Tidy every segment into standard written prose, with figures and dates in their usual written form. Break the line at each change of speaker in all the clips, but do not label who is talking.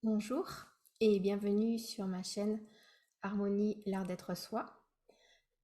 Bonjour et bienvenue sur ma chaîne Harmonie, l'art d'être soi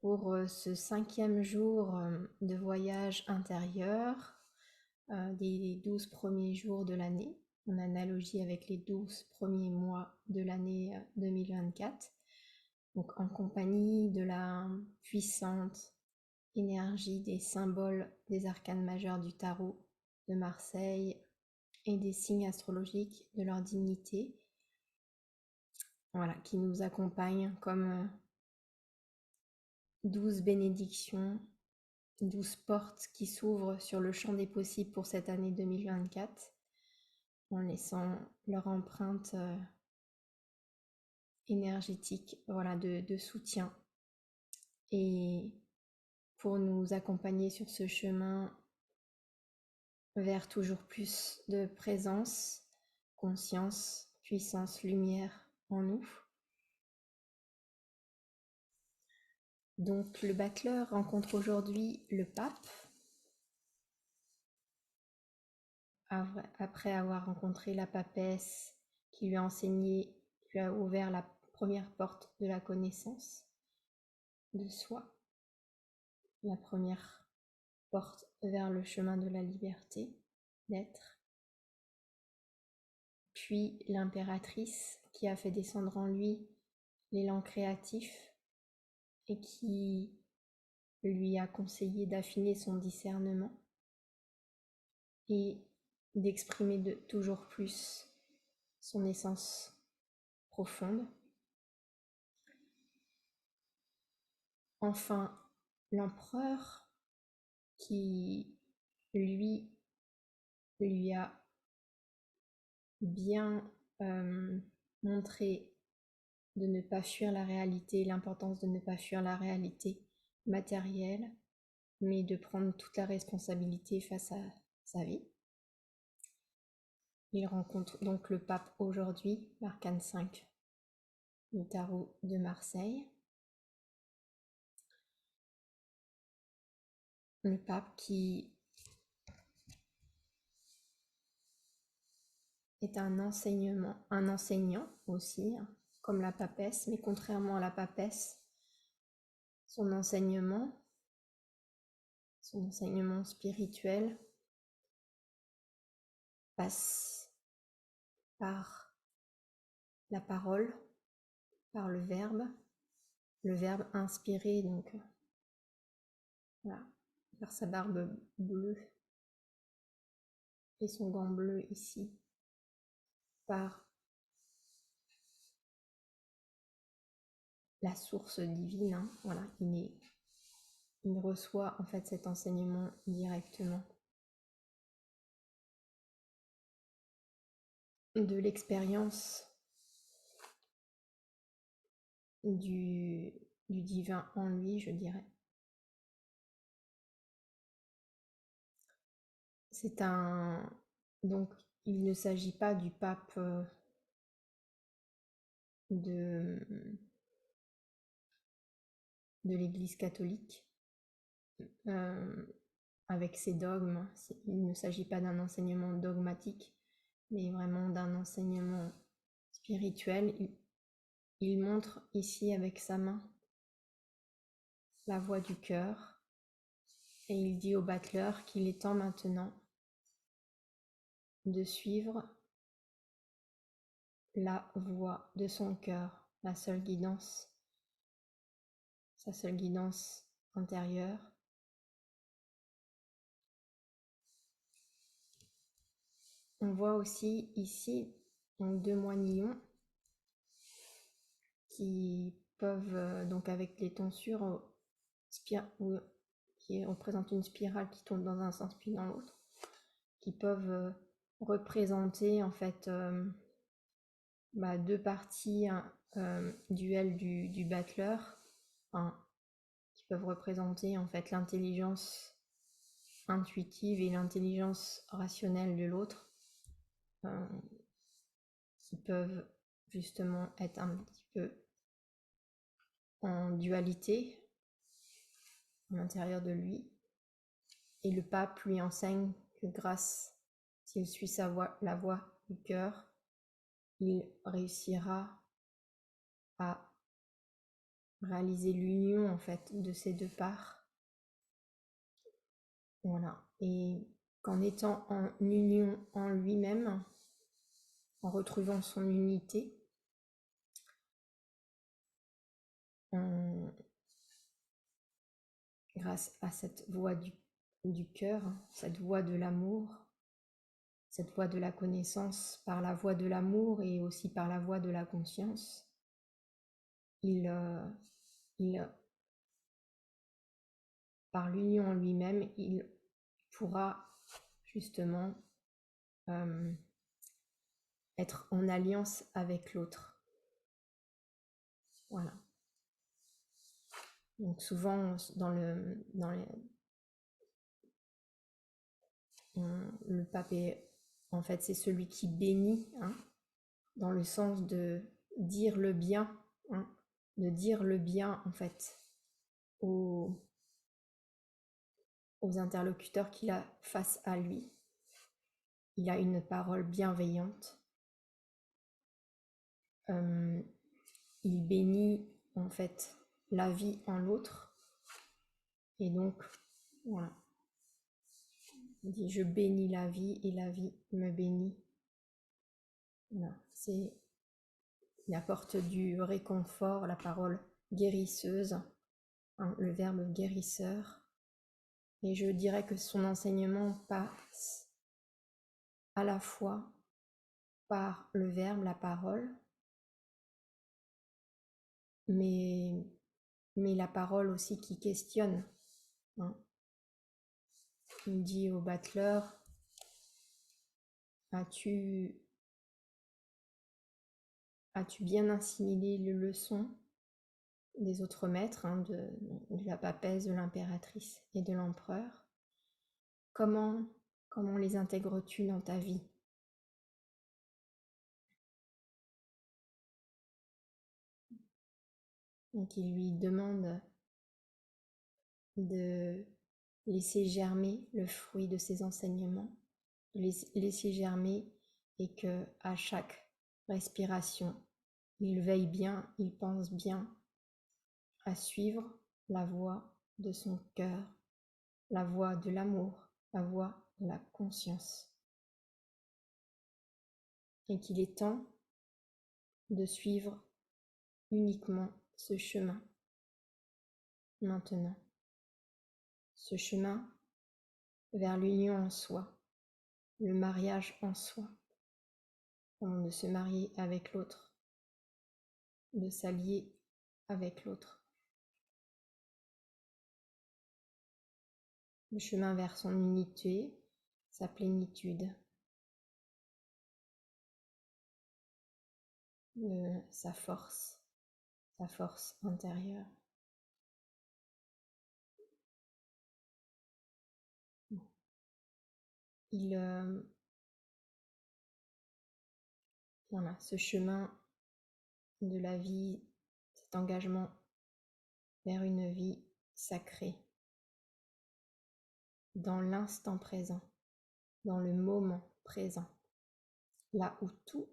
pour ce 5e jour de voyage intérieur des 12 premiers jours de l'année, en analogie avec les 12 premiers mois de l'année 2024, donc en compagnie de la puissante énergie des symboles des arcanes majeurs du tarot de Marseille et des signes astrologiques de leur dignité. Voilà, qui nous accompagne comme 12 bénédictions, 12 portes qui s'ouvrent sur le champ des possibles pour cette année 2024, en laissant leur empreinte énergétique, voilà, de soutien. Et pour nous accompagner sur ce chemin vers toujours plus de présence, conscience, puissance, lumière en nous. Donc le battleur rencontre aujourd'hui le pape, après avoir rencontré la papesse qui lui a enseigné, lui a ouvert la première porte de la connaissance de soi, la première porte vers le chemin de la liberté d'être. Puis l'impératrice qui a fait descendre en lui l'élan créatif et qui lui a conseillé d'affiner son discernement et d'exprimer toujours plus son essence profonde. Enfin, l'empereur qui, lui a bien montré de ne pas fuir la réalité, l'importance de ne pas fuir la réalité matérielle, mais de prendre toute la responsabilité face à sa vie. Il rencontre donc le pape aujourd'hui, l'arcane 5 du tarot de Marseille. Le pape qui est un enseignant aussi, comme la papesse, mais contrairement à la papesse, son enseignement spirituel passe par la parole, par le verbe inspiré, donc voilà, par sa barbe bleue et son gant bleu ici, par la source divine, voilà, il reçoit en fait cet enseignement directement de l'expérience du divin en lui, je dirais. Donc il ne s'agit pas du pape de l'Église catholique avec ses dogmes. Il ne s'agit pas d'un enseignement dogmatique, mais vraiment d'un enseignement spirituel. Il montre ici avec sa main la voie du cœur et il dit au battleur qu'il est temps maintenant de suivre la voie de son cœur, sa seule guidance intérieure. On voit aussi ici donc 2 moignons qui peuvent, donc avec les tonsures qui représentent une spirale qui tourne dans un sens puis dans l'autre, qui peuvent représenter en fait 2 parties duel du battleur, qui peuvent représenter en fait l'intelligence intuitive et l'intelligence rationnelle de l'autre, qui peuvent justement être un petit peu en dualité à l'intérieur de lui. Et le pape lui enseigne que s'il suit la voie du cœur, il réussira à réaliser l'union en fait de ces deux parts. Voilà. Et qu'en étant en union en lui-même, en retrouvant son unité, grâce à cette voie du cœur, cette voie de l'amour, cette voie de la connaissance par la voie de l'amour et aussi par la voie de la conscience, par l'union en lui-même, il pourra justement être en alliance avec l'autre. Voilà. Donc souvent le pape est en fait c'est celui qui bénit, hein, dans le sens de dire le bien, hein, de dire le bien en fait aux interlocuteurs qu'il a face à lui. Il a une parole bienveillante. Il bénit en fait la vie en l'autre. Et donc, voilà. Il dit, je bénis la vie et la vie me bénit. Voilà. Il apporte du réconfort, la parole guérisseuse, hein, le verbe guérisseur. Et je dirais que son enseignement passe à la fois par le verbe, la parole, mais la parole aussi qui questionne, hein. Il dit au battleur, as-tu bien assimilé les leçons des autres maîtres, hein, de la papesse, de l'impératrice et de l'empereur? Comment les intègres-tu dans ta vie? Donc il lui demande de laisser germer le fruit de ses enseignements, de laisser germer, et que à chaque respiration, il veille bien, il pense bien à suivre la voie de son cœur, la voie de l'amour, la voie de la conscience. Et qu'il est temps de suivre uniquement ce chemin maintenant. Ce chemin vers l'union en soi, le mariage en soi, de se marier avec l'autre, de s'allier avec l'autre. Le chemin vers son unité, sa plénitude, sa force intérieure. Voilà, ce chemin de la vie, cet engagement vers une vie sacrée, dans l'instant présent, dans le moment présent, là où tout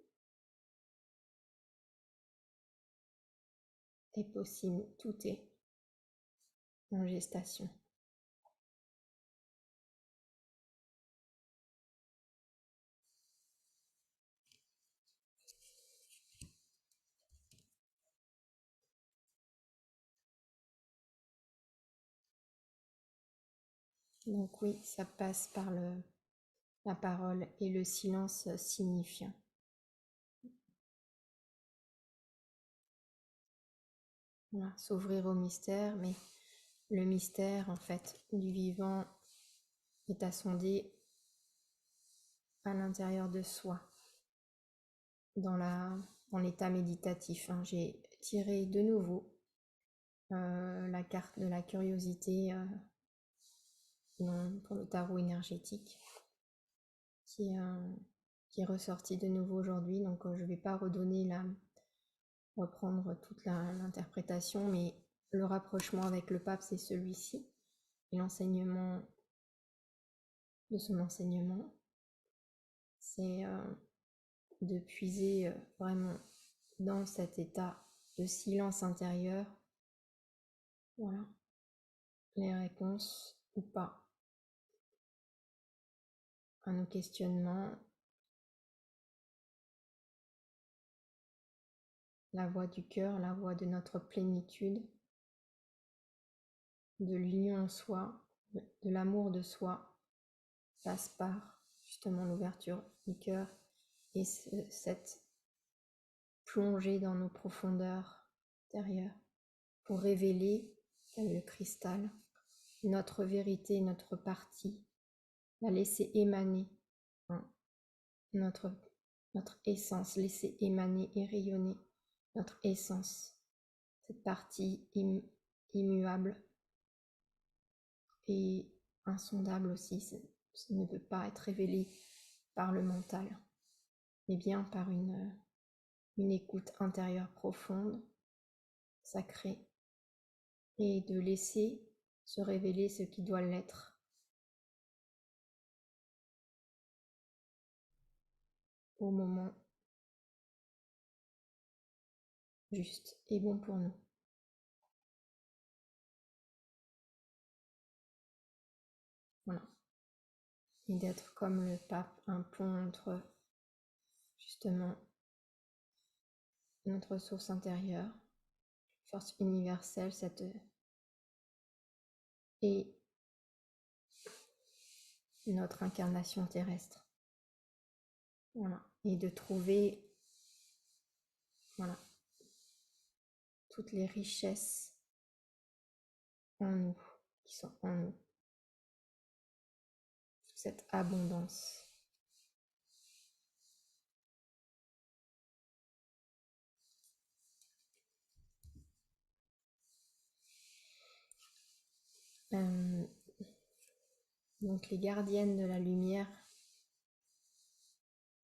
est possible, tout est en gestation. Donc oui, ça passe par la parole et le silence signifiant. Voilà, s'ouvrir au mystère, mais le mystère en fait du vivant est à sonder à l'intérieur de soi, dans l'état méditatif, hein. J'ai tiré de nouveau la carte de la curiosité pour le tarot énergétique qui est ressorti de nouveau aujourd'hui. Donc je ne vais pas reprendre toute l'interprétation, mais le rapprochement avec le pape, c'est celui-ci, et l'enseignement de son enseignement, c'est de puiser vraiment dans cet état de silence intérieur, voilà, les réponses ou pas à nos questionnements, la voix du cœur, la voix de notre plénitude, de l'union en soi, de l'amour de soi, passe par justement l'ouverture du cœur et cette plongée dans nos profondeurs intérieures pour révéler, tel le cristal, notre vérité, notre partie, la laisser émaner, hein, notre essence, laisser émaner et rayonner notre essence, cette partie immuable et insondable aussi. Ça ne peut pas être révélé par le mental, mais bien par une écoute intérieure profonde, sacrée, et de laisser se révéler ce qui doit l'être. Au moment juste et bon pour nous. Voilà. Et d'être comme le pape, un pont entre justement notre source intérieure, force universelle, et notre incarnation terrestre. Voilà. Et de trouver, voilà, toutes les richesses en nous, qui sont en nous. Cette abondance. Donc les gardiennes de la lumière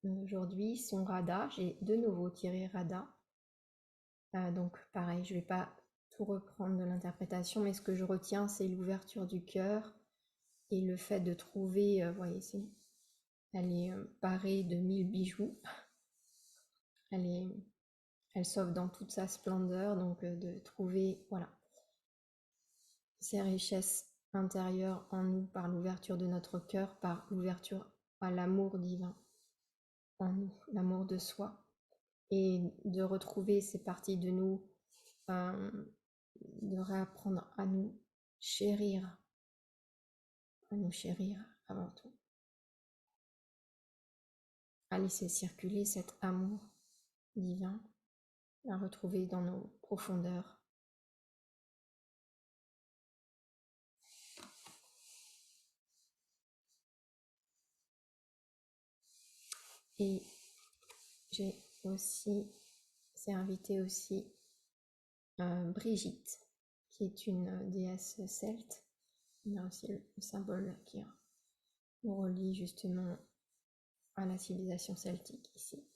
aujourd'hui sont Radha. J'ai de nouveau tiré Radha. Donc pareil, je ne vais pas tout reprendre de l'interprétation, mais ce que je retiens, c'est l'ouverture du cœur et le fait de trouver, vous voyez, elle est parée de 1000 bijoux. Elle s'offre dans toute sa splendeur, donc de trouver, voilà, ces richesses intérieures en nous par l'ouverture de notre cœur, par l'ouverture à l'amour divin en nous, l'amour de soi, et de retrouver ces parties de nous, de réapprendre à nous chérir avant tout, à laisser circuler cet amour divin, à retrouver dans nos profondeurs. Et j'ai aussi, c'est invité aussi Brigitte, qui est une déesse celte. Il y a aussi le symbole qui nous relie justement à la civilisation celtique ici,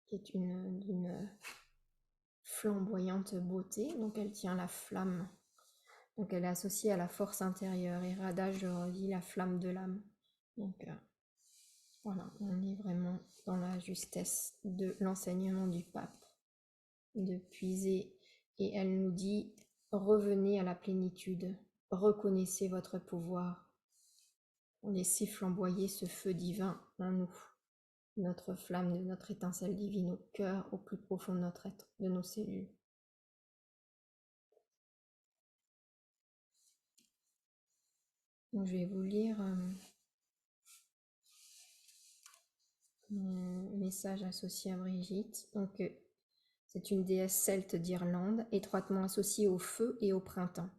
qui est d'une flamboyante beauté, donc elle tient la flamme, donc elle est associée à la force intérieure, et Radha, je redis, la flamme de l'âme. Donc voilà, on est vraiment dans la justesse de l'enseignement du pape, de puiser, et elle nous dit, revenez à la plénitude, reconnaissez votre pouvoir, laissez flamboyer ce feu divin en nous, notre flamme, de notre étincelle divine au cœur, au plus profond de notre être, de nos cellules. Donc, je vais vous lire mon message associé à Brigitte. Donc, c'est une déesse celte d'Irlande, étroitement associée au feu et au printemps.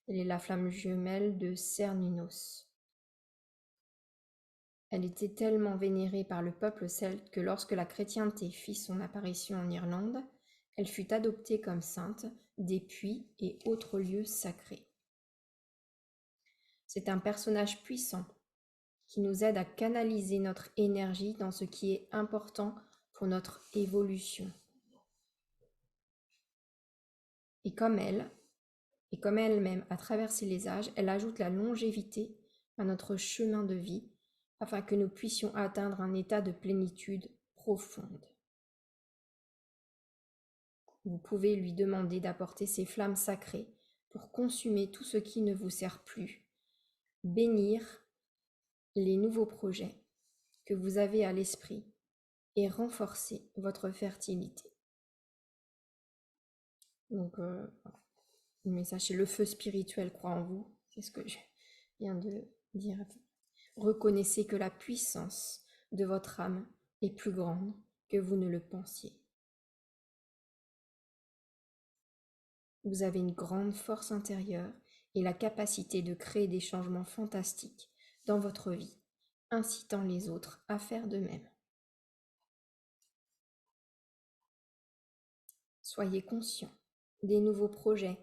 Elle est la flamme jumelle de Cernunnos. Elle était tellement vénérée par le peuple celte que lorsque la chrétienté fit son apparition en Irlande, elle fut adoptée comme sainte des puits et autres lieux sacrés. C'est un personnage puissant qui nous aide à canaliser notre énergie dans ce qui est important pour notre évolution. Et comme elle-même a traversé les âges, elle ajoute la longévité à notre chemin de vie afin que nous puissions atteindre un état de plénitude profonde. Vous pouvez lui demander d'apporter ses flammes sacrées pour consumer tout ce qui ne vous sert plus, bénir les nouveaux projets que vous avez à l'esprit et renforcer votre fertilité. Donc, voilà. Le message, c'est le feu spirituel croit en vous. C'est ce que je viens de dire. Reconnaissez que la puissance de votre âme est plus grande que vous ne le pensiez. Vous avez une grande force intérieure et la capacité de créer des changements fantastiques dans votre vie, incitant les autres à faire de même. Soyez conscient des nouveaux projets,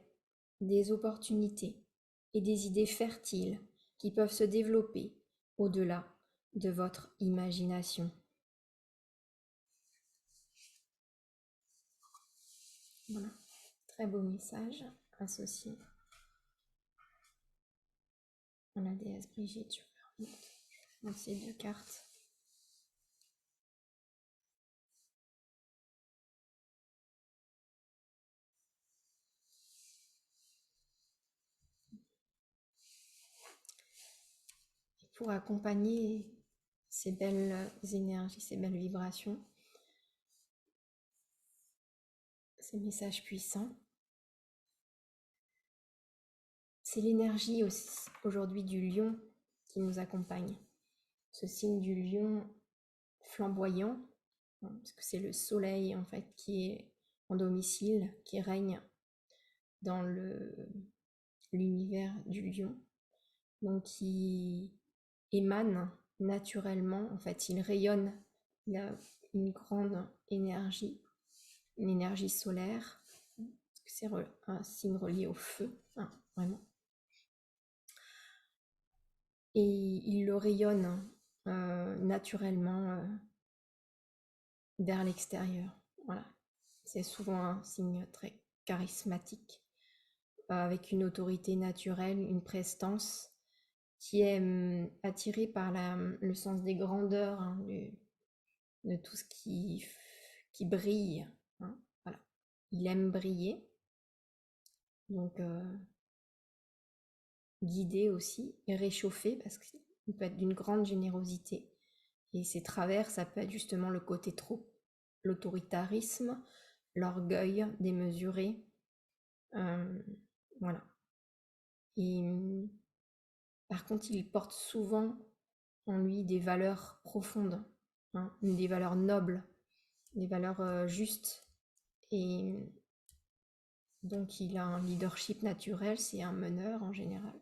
des opportunités et des idées fertiles qui peuvent se développer au-delà de votre imagination. Voilà, très beau message associé à la déesse Brigitte. Je vais remettre ces deux cartes. Pour accompagner ces belles énergies, ces belles vibrations, ces messages puissants, c'est l'énergie aussi aujourd'hui du lion qui nous accompagne. Ce signe du lion flamboyant, parce que c'est le soleil en fait qui est en domicile, qui règne dans l'univers du lion, donc qui émane naturellement, en fait il rayonne, il a une grande énergie, une énergie solaire, parce que c'est un signe relié au feu, vraiment. Et il le rayonne naturellement vers l'extérieur. Voilà. C'est souvent un signe très charismatique, avec une autorité naturelle, une prestance qui est attirée par le sens des grandeurs, de tout ce qui brille. Voilà. Il aime briller, donc guider aussi, et réchauffer, parce qu'il peut être d'une grande générosité. Et ses travers, ça peut être justement le côté trop, l'autoritarisme, l'orgueil démesuré. Voilà. Et par contre, il porte souvent en lui des valeurs profondes, des valeurs nobles, des valeurs justes. Et donc, il a un leadership naturel, c'est un meneur en général.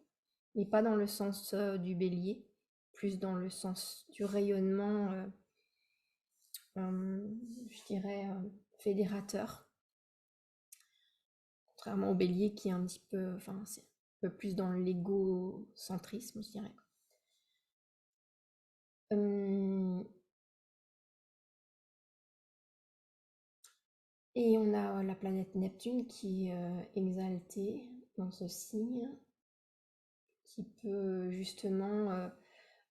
Mais pas dans le sens du bélier, plus dans le sens du rayonnement, je dirais, fédérateur. Contrairement au bélier qui est un petit peu, c'est un peu plus dans l'égocentrisme, je dirais. Et on a la planète Neptune qui est exaltée dans ce signe, qui peut justement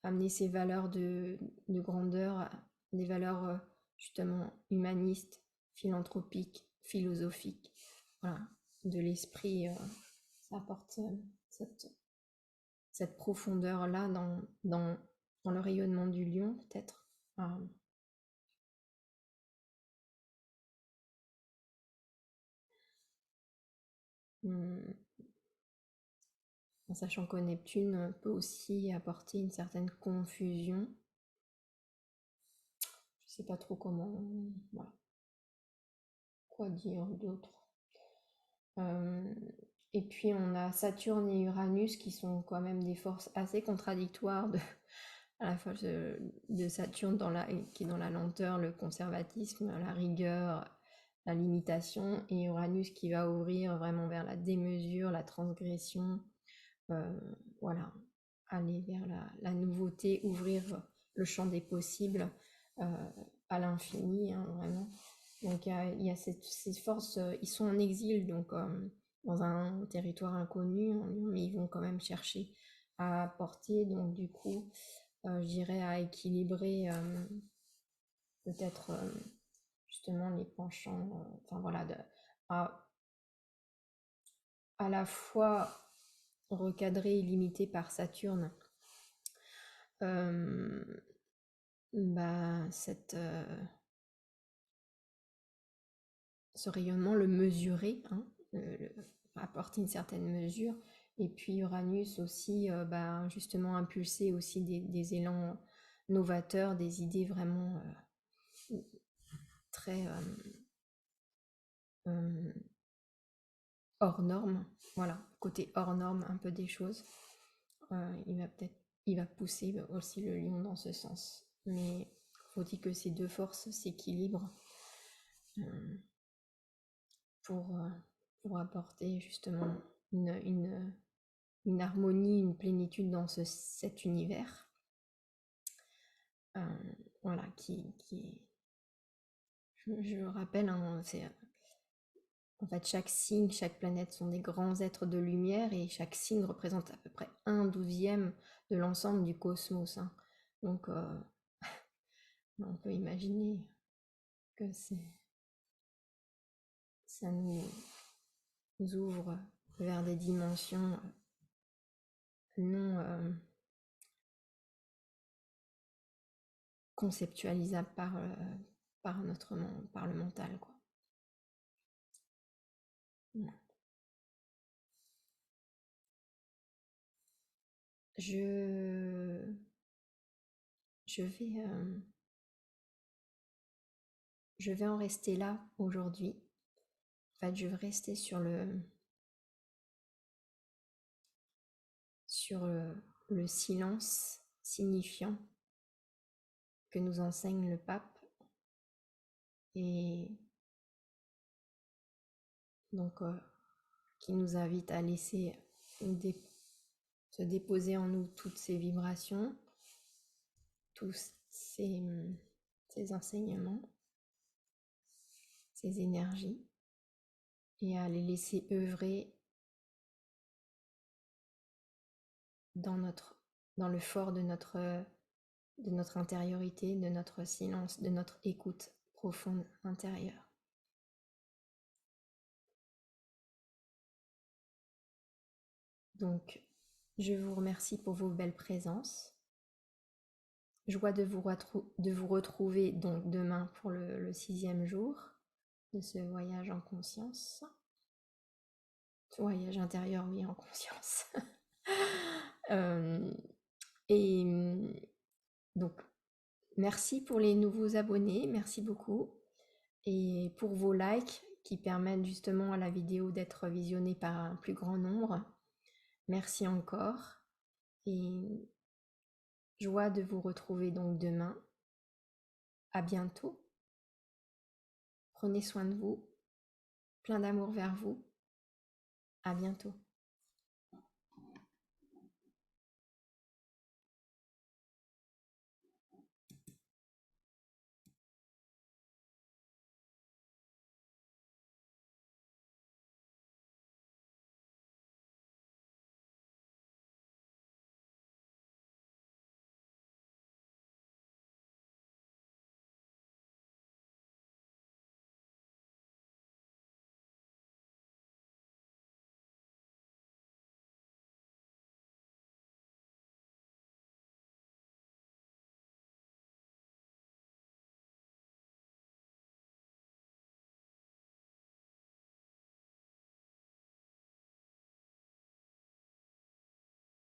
amener ses valeurs de grandeur, des valeurs justement humanistes, philanthropiques, philosophiques, voilà, de l'esprit. Ça apporte cette profondeur-là dans le rayonnement du lion, peut-être. En sachant que Neptune peut aussi apporter une certaine confusion. Je sais pas trop comment, voilà. Quoi dire d'autre. Et puis on a Saturne et Uranus qui sont quand même des forces assez contradictoires à la fois de Saturne qui est dans la lenteur, le conservatisme, la rigueur, la limitation, et Uranus qui va ouvrir vraiment vers la démesure, la transgression, voilà, aller vers la nouveauté, ouvrir le champ des possibles à l'infini, vraiment. Donc il y a ces forces, ils sont en exil, donc dans un territoire inconnu, mais ils vont quand même chercher à porter, donc du coup, je dirais à équilibrer peut-être justement les penchants, enfin voilà, à, à la fois recadré et limité par Saturne, bah, ce rayonnement, le mesurer, hein, apporter une certaine mesure. Et puis Uranus aussi, bah, justement impulser aussi des élans novateurs, des idées vraiment très hors normes. Voilà, côté hors norme un peu des choses. Il va pousser aussi le lion dans ce sens. Mais faut-il que ces deux forces s'équilibrent euh, pour, euh, pour apporter justement une harmonie, une plénitude dans cet univers. Euh, voilà, qui est... Je rappelle, hein, c'est en fait chaque signe, chaque planète sont des grands êtres de lumière et chaque signe représente à peu près 1/12 de l'ensemble du cosmos. Hein. Donc on peut imaginer que ça nous ouvre vers des dimensions non conceptualisables par le mental, quoi. Voilà. Je, je je vais en rester là aujourd'hui. En fait, je vais rester sur le silence signifiant que nous enseigne le pape et donc qui nous invite à laisser se déposer en nous toutes ces vibrations, tous ces enseignements, ces énergies, et à les laisser œuvrer dans le fort de notre intériorité, de notre silence, de notre écoute profonde intérieure. Donc, je vous remercie pour vos belles présences. Joie de vous retrouver donc demain pour le 6e jour de ce voyage en conscience. Voyage intérieur, oui, en conscience. Et donc, merci pour les nouveaux abonnés, merci beaucoup. Et pour vos likes qui permettent justement à la vidéo d'être visionnée par un plus grand nombre. Merci encore. Et joie de vous retrouver donc demain. À bientôt. Prenez soin de vous. Plein d'amour vers vous. À bientôt.